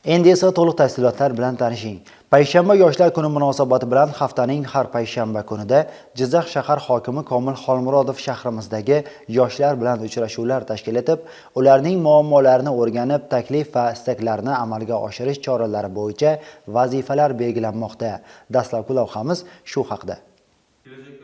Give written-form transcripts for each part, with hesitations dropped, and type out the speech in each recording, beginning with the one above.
Endi esa to'liq tafsilotlar bilan tanishing. Payshanba yoshlar kuni munosabati bilan haftaning har payshanba kunida Jizzax shahar hokimi Komil Xolmurodov shahrimizdagi yoshlar bilan uchrashuvlar tashkil etib, ularning muammolarini o'rganib, taklif va istaklarini amalga oshirish choralari bo'yicha vazifalar belgilanmoqda. Dastlabki lavhamiz shu haqda.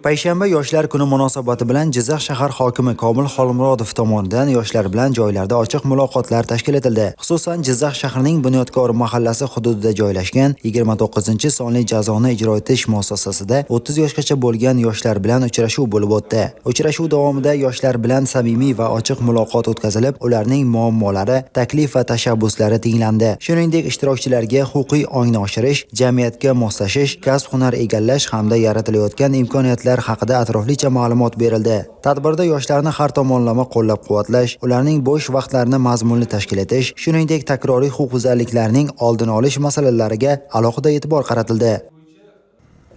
Payshanba yoshlar kuni munosabati bilan Jizzax shahar hokimi Komil Xolmurodov tomonidan yoshlar bilan joylarda ochiq muloqotlar tashkil etildi. Xususan, Jizzax shahrining Bunyodkor mahallasi hududida joylashgan 29-sonli jazoni ijro etish muassasasida 30 yoshgacha bo'lgan yoshlar bilan uchrashuv bo'lib o'tdi. Uchrashuv davomida yoshlar bilan samimiy va ochiq muloqot o'tkazilib, ularning muammolari, taklif va tashabbuslari tinglandi. Shuningdek, ishtirokchilarga huquqiy ongni oshirish, jamiyatga moslashish, kasb-hunar egallash hamda yaratilayotgan imkoniyatlar haqida atroflicha ma'lumot berildi. Tadbirda yoshlarni har tomonlama qo'llab-quvvatlash, ularning bo'sh vaqtlarini mazmunli tashkil etish, shuningdek takroriy huquqbuzarliklarning oldini olish masalalariga alohida e'tibor qaratildi.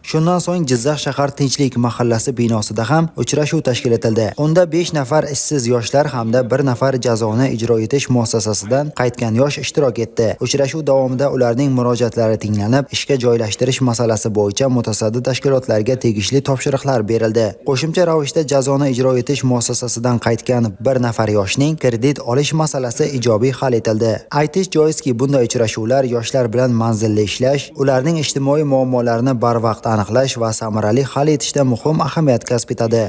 Shundan so'ng Jizzax shahar Tinchlik mahallasi binosida ham uchrashuv tashkil etildi. Unda 5 nafar ishsiz yoshlar hamda 1 nafar jazoni ijro etish muassasasidan qaytgan yosh ishtirok etdi. Uchrashuv davomida ularning murojaatlari tinglanib, ishga joylashtirish masalasi bo'yicha mutasaddi tashkilotlarga tegishli topshiriqlar berildi. Qo'shimcha ravishda jazoni ijro etish muassasasidan qaytgan 1 nafar yoshning kredit olish masalasi ijobiy hal etildi. Aytish joizki, bunday uchrashuvlar yoshlar bilan manzilli ishlash, ularning ijtimoiy muammolarini barvaqt aniqlash va samarali hal etishda muhim ahamiyat kasb etadi.